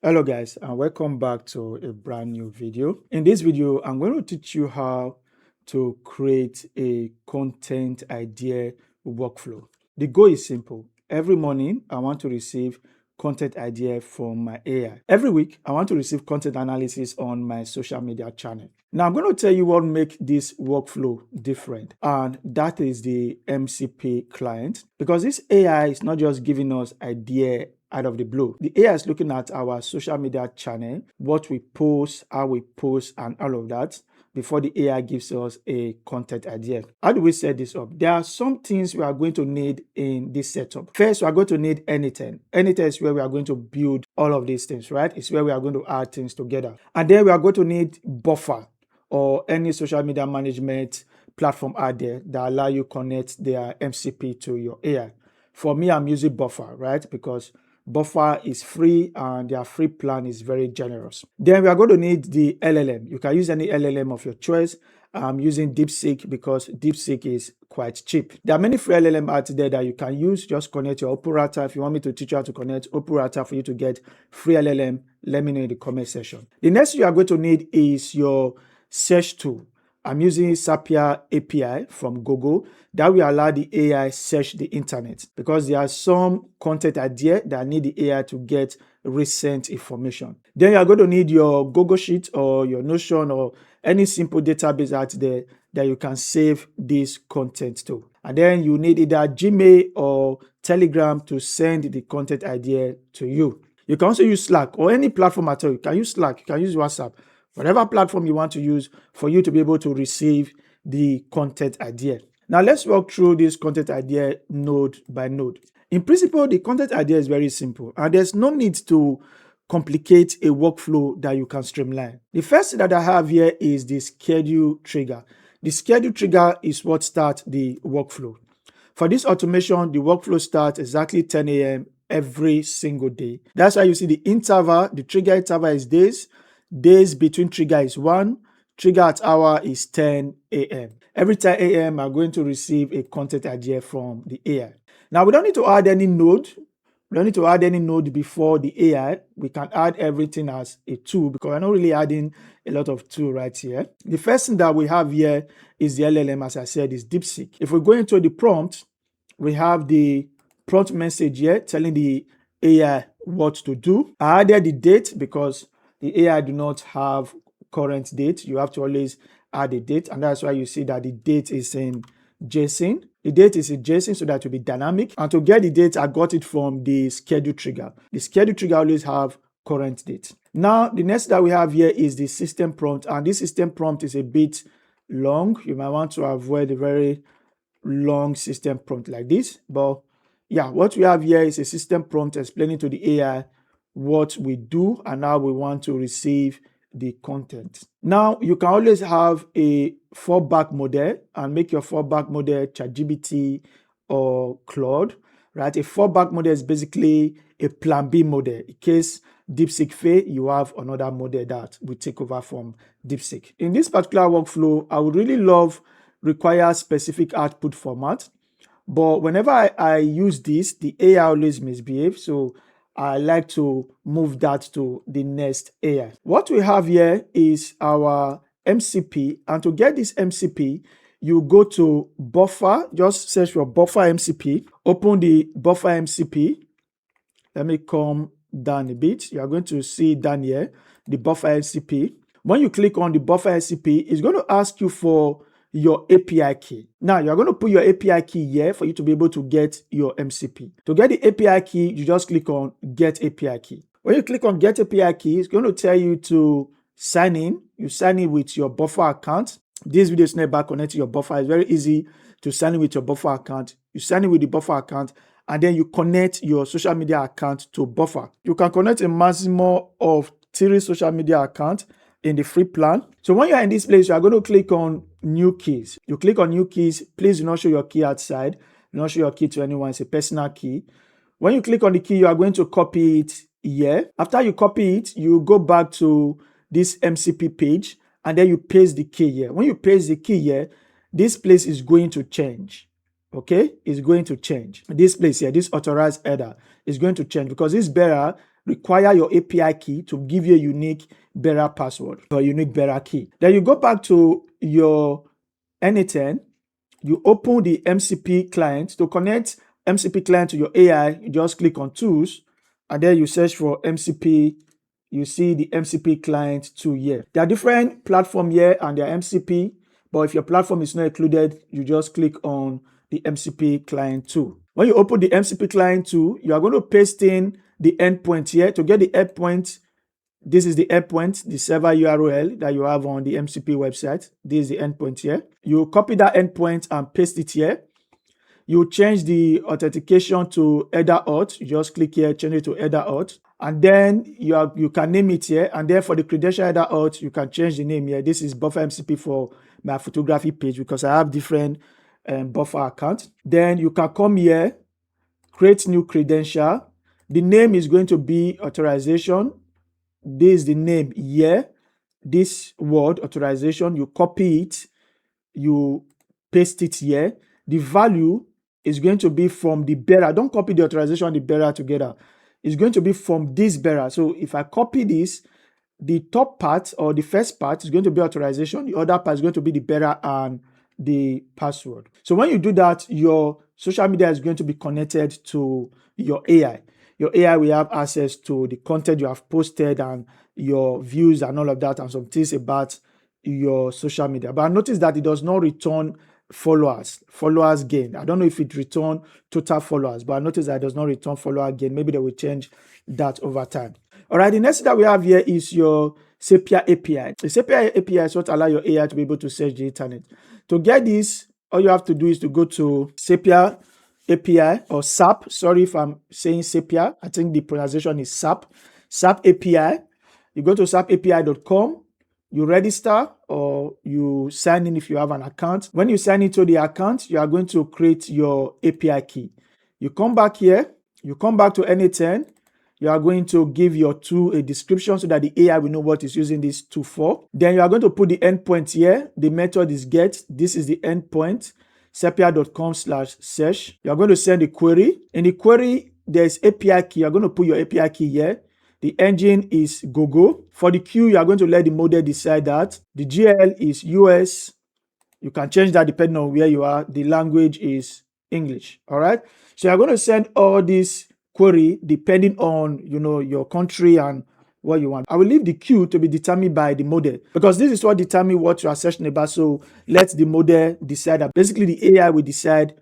Hello guys, and welcome back to a brand new video. In this video, I'm going to teach you how to create a content idea workflow. The goal is simple. Every morning, I want to receive content idea from my AI. Every week, I want to receive content analysis on my social media channel. Now, I'm going to tell you what makes this workflow different, and that is the MCP client, because this AI is not just giving us idea out of the blue. The AI is looking at our social media channel, what we post, how we post, and all of that before the AI gives us a content idea. How do we set this up? There are some things we are going to need in this setup. First, we are going to need n8n. n8n is where we are going to build all of these things, right? It's where we are going to add things together. And then we are going to need buffer or any social media management platform out there that allow you connect their MCP to your AI. For me, I'm using Buffer, right? Because Buffer is free and their free plan is very generous. Then we are going to need the LLM. You can use any LLM of your choice. I'm using DeepSeek because DeepSeek is quite cheap. There are many free LLM out there that you can use. Just connect your operator. If you want me to teach you how to connect operator for you to get free LLM, let me know in the comment section. The next you are going to need is your search tool. I'm using Sapia API from Google that will allow the AI search the internet because there are some content idea that need the AI to get recent information. Then you are going to need your Google Sheet or your Notion or any simple database out there that you can save this content to. And then you need either Gmail or Telegram to send the content idea to you. You can also use Slack or any platform at all. You can use Slack, you can use WhatsApp. Whatever platform you want to use for you to be able to receive the content idea. Now let's walk through this content idea node by node. In principle, the content idea is very simple and there's no need to complicate a workflow that you can streamline. The first thing that I have here is the schedule trigger. The schedule trigger is what starts the workflow. For this automation, the workflow starts exactly 10 a.m. every single day. That's why you see the interval, the trigger interval is days. Days between trigger is 1. Trigger at hour is 10 a.m. Every 10 a.m. I'm going to receive a content idea from the AI. Now, we don't need to add any node. We don't need to add any node before the AI. We can add everything as a tool because we're not really adding a lot of tool right here. The first thing that we have here is the LLM, as I said, is DeepSeek. If we go into the prompt, we have the prompt message here telling the AI what to do. I added the date because the AI do not have current date. You have to always add a date, and that's why you see that the date is in JSON. The date is in JSON so that it will be dynamic. And to get the date, I got it from the schedule trigger. The schedule trigger always have current date. Now, the next that we have here is the system prompt, and this system prompt is a bit long. You might want to avoid a very long system prompt like this. But yeah, what we have here is a system prompt explaining to the AI what we do and how we want to receive the content. Now, you can always have a fallback model and make your fallback model ChatGPT or Claude, right? A fallback model is basically a plan B model. In case DeepSeek fail, you have another model that will take over from DeepSeek. In this particular workflow, I would really love require specific output format, but whenever I use this, the AI always misbehave. So I like to move that to the next AI. What we have here is our MCP, and to get this MCP, you go to Buffer, just search for Buffer MCP, open the Buffer MCP. Let me come down a bit. You are going to see down here, the Buffer MCP. When you click on the Buffer MCP, it's going to ask you for your API key. Now, you're going to put your API key here for you to be able to get your MCP. To get the API key, you just click on Get API Key. When you click on Get API Key, it's going to tell you to sign in. You sign in with your Buffer account. This video is not about connecting your Buffer. It's very easy to sign in with your Buffer account. You sign in with the Buffer account, and then you connect your social media account to Buffer. You can connect a maximum of 3 social media accounts in the free plan. So when you're in this place, you are going to click on New Keys. You click on New Keys. Please do not show your key outside. Do not show your key to anyone. It's a personal key. When you click on the key, you are going to copy it here. After you copy it, you go back to this MCP page and then you paste the key here. When you paste the key here, this place is going to change. Okay, it's going to change. This place here, this authorized header is going to change because this bearer require your API key to give you a unique bearer password or unique bearer key. Then you go back to your n8n, you open the MCP client. To connect MCP client to your AI, you just click on tools and then you search for MCP. You see the MCP client 2 here. There are different platforms here and they are MCP, but if your platform is not included, you just click on the MCP client 2. When you open the MCP client 2, you are going to paste in the endpoint here. To get the endpoint, this is the endpoint, the server URL that you have on the MCP website. This is the endpoint here. You copy that endpoint and paste it here. You change the authentication to header auth. You just click here, change it to header auth. And then you can name it here. And then for the credential header auth, you can change the name here. This is buffer MCP for my photography page because I have different buffer accounts. Then you can come here, create new credential. The name is going to be authorization. This is the name here. This word authorization, you copy it, you paste it here. The value is going to be from the bearer. Don't copy the authorization and the bearer together. It's going to be from this bearer. So if I copy this, the top part or the first part is going to be authorization. The other part is going to be the bearer and the password. So when you do that, your social media is going to be connected to your AI. Your AI will have access to the content you have posted and your views and all of that and some things about your social media. But I noticed that it does not return followers gain. I don't know if it returns total followers, but I noticed that it does not return follower gain. Maybe they will change that over time. All right, the next thing that we have here is your Sepia API. The Sepia API is what allows your AI to be able to search the internet. To get this, all you have to do is to go to Sepia API or SAP. Sorry if I'm saying Sepia. I think the pronunciation is SAP. SAP API. You go to sapapi.com. You register or you sign in if you have an account. When you sign into the account, you are going to create your API key. You come back here, you come back to n8n, you are going to give your tool a description so that the AI will know what it's using this tool for. Then you are going to put the endpoint here. The method is get. This is the endpoint, sepia.com/search. You are going to send a query. In the query, there's API key. You are going to put your API key here. The engine is Google. For the Q, you are going to let the model decide that. The GL is US. You can change that depending on where you are. The language is English. All right. So you're going to send all this query depending on your country and what you want. I will leave the Q to be determined by the model because this is what determines what you are searching about. So let the model decide that. Basically, the AI will decide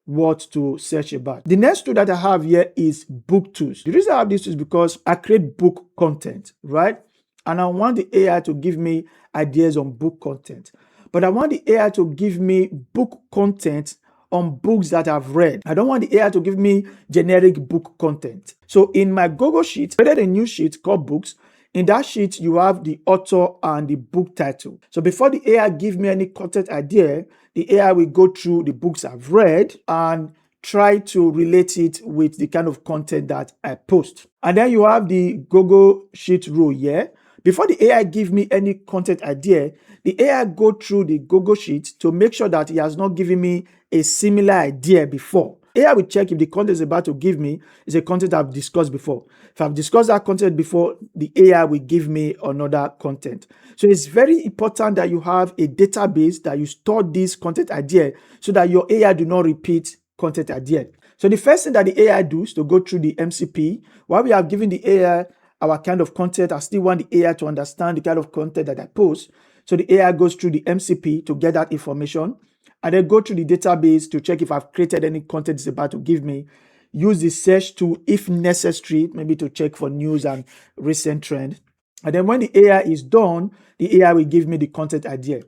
what to search about. The next tool that I have here is book tools. The reason I have this is because I create book content, right? And I want the AI to give me ideas on book content. But I want the AI to give me book content on books that I've read. I don't want the AI to give me generic book content. So in my Google Sheet, I created a new sheet called books. In that sheet, you have the author and the book title. So before the AI gives me any content idea, the AI will go through the books I've read and try to relate it with the kind of content that I post. And then you have the Google Sheet rule here. Before the AI gives me any content idea, the AI go through the Google Sheet to make sure that it has not given me a similar idea before. AI will check if the content is about to give me is a content I've discussed before. If I've discussed that content before, the AI will give me another content. So it's very important that you have a database that you store this content idea so that your AI do not repeat content idea. So the first thing that the AI does is to go through the MCP. While we have given the AI our kind of content, I still want the AI to understand the kind of content that I post. So the AI goes through the MCP to get that information. And then go to the database to check if I've created any content it's about to give me. Use the search tool if necessary, maybe to check for news and recent trend. And then when the AI is done, the AI will give me the content idea.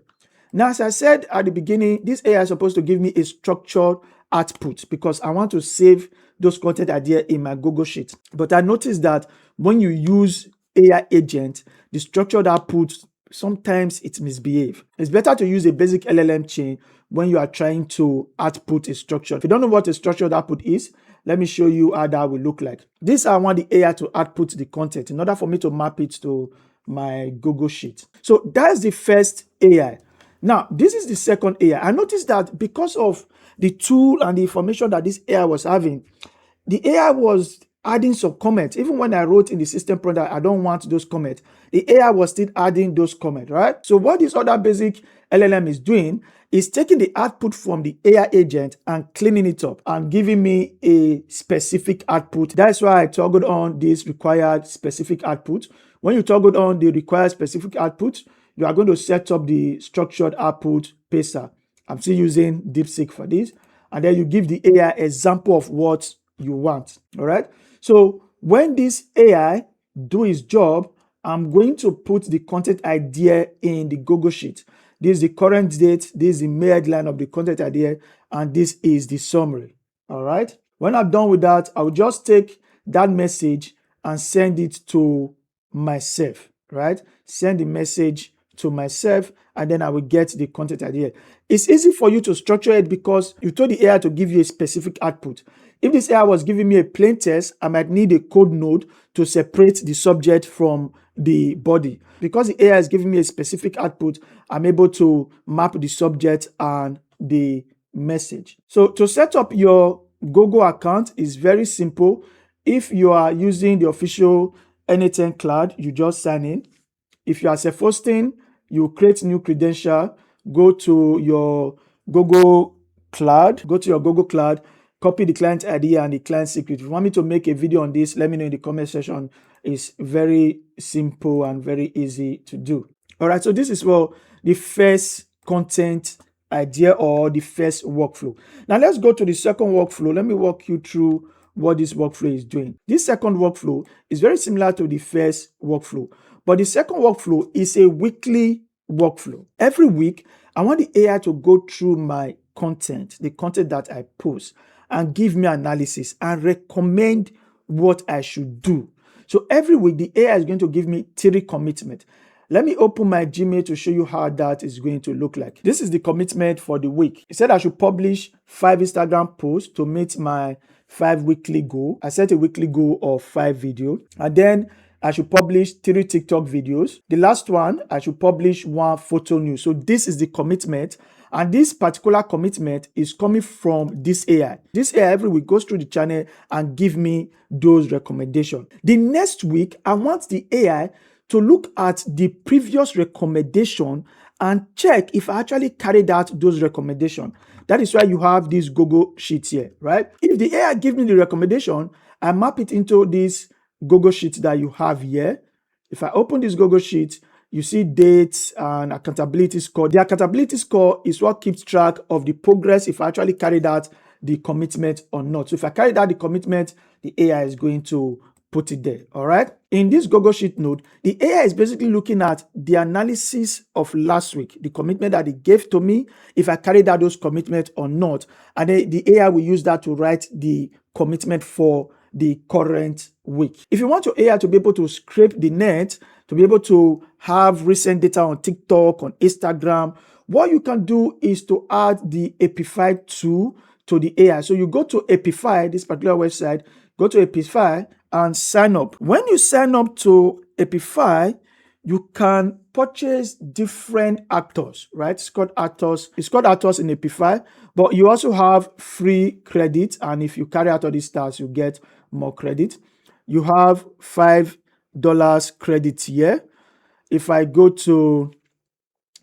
Now, as I said at the beginning, this AI is supposed to give me a structured output because I want to save those content ideas in my Google Sheet. But I noticed that when you use AI agent, the structured output, sometimes it misbehaves. It's better to use a basic LLM chain when you are trying to output a structure. If you don't know what a structured output is, let me show you how that will look like. This I want the AI to output the content in order for me to map it to my Google Sheet. So that's the first AI. Now, this is the second AI. I noticed that because of the tool and the information that this AI was having, the AI was adding some comments. Even when I wrote in the system prompt that I don't want those comments, the AI was still adding those comments, right? So what this other basic LLM is doing is taking the output from the AI agent and cleaning it up and giving me a specific output. That's why I toggled on this required specific output. When you toggle on the required specific output, you are going to set up the structured output paster. I'm still using DeepSeek for this. And then you give the AI example of what you want. All right. So when this AI do its job, I'm going to put the content idea in the Google Sheet. This is the current date. This is the main headline of the content idea. And this is the summary. All right. When I'm done with that, I'll just take that message and send it to myself, right? Send the message to myself, and then I will get the content idea. It's easy for you to structure it because you told the AI to give you a specific output. If this AI was giving me a plain text, I might need a code node to separate the subject from the body. Because the AI is giving me a specific output, I'm able to map the subject and the message. So to set up your Google account is very simple. If you are using the official n8n cloud, you just sign in. If you are self-hosting, you create new credential, go to your Google Cloud, copy the client ID and the client secret. If you want me to make a video on this, let me know in the comment section. It's very simple and very easy to do. All right, so this is the first content idea or the first workflow. Now let's go to the second workflow. Let me walk you through what this workflow is doing. This second workflow is very similar to the first workflow, but the second workflow is a weekly workflow. Every week, I want the AI to go through my content, the content that I post, and give me analysis and recommend what I should do. So every week, the AI is going to give me 3 commitments. Let me open my Gmail to show you how that is going to look like. This is the commitment for the week. It said I should publish 5 Instagram posts to meet my 5 weekly goal. I set a weekly goal of 5 videos. And then I should publish 3 TikTok videos. The last one, I should publish 1 photo news. So this is the commitment. And this particular commitment is coming from this AI. This AI every week goes through the channel and give me those recommendations. The next week, I want the AI to look at the previous recommendation and check if I actually carried out those recommendations. That is why you have this Google Sheet here, right? If the AI gives me the recommendation, I map it into this Google Sheet that you have here. If I open this Google Sheet, you see dates and accountability score. The accountability score is what keeps track of the progress if I actually carried out the commitment or not. So if I carried out the commitment, the AI is going to put it there, all right? In this Google Sheet node, the AI is basically looking at the analysis of last week, the commitment that it gave to me, if I carried out those commitments or not. And then the AI will use that to write the commitment for the current week. If you want your AI to be able to scrape the net, to be able to have recent data on TikTok, on Instagram, what you can do is to add the Apify tool to the AI. So you go to Apify, this particular website, go to Apify and sign up. When you sign up to Apify, you can purchase different actors, right? It's called actors in Apify, but you also have free credit. And if you carry out all these tasks, you get more credit. You have $5 credit here. If I go to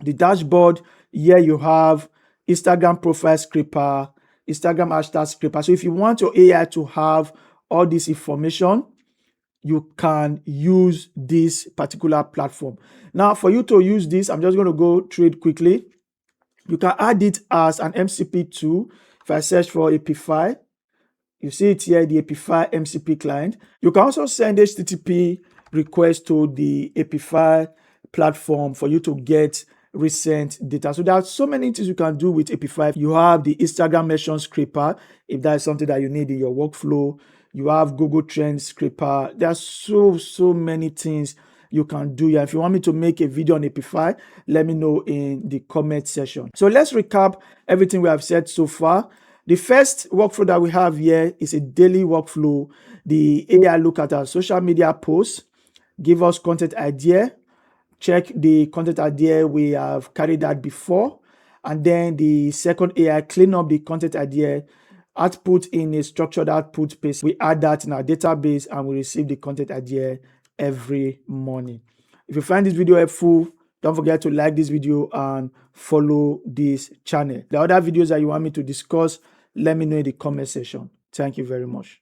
the dashboard, here you have Instagram profile scraper, Instagram hashtag scraper. So if you want your AI to have all this information, you can use this particular platform. Now, for you to use this, I'm just going to go through it quickly. You can add it as an MCP tool. If I search for Apify, you see it here, the Apify MCP client. You can also send HTTP request to the Apify platform for you to get recent data. So there are so many things you can do with Apify. You have the Instagram mention scraper, if that is something that you need in your workflow. You have Google Trends scraper. There are so many things you can do here. If you want me to make a video on Apify, let me know in the comment section. So let's recap everything we have said so far. The first workflow that we have here is a daily workflow. The AI look at our social media posts, give us content idea, check the content idea we have carried out before, and then the second AI clean up the content idea output in a structured output space. We add that in our database and we receive the content idea every morning. If you find this video helpful, don't forget to like this video and follow this channel. The other videos that you want me to discuss, let me know in the comment section. Thank you very much.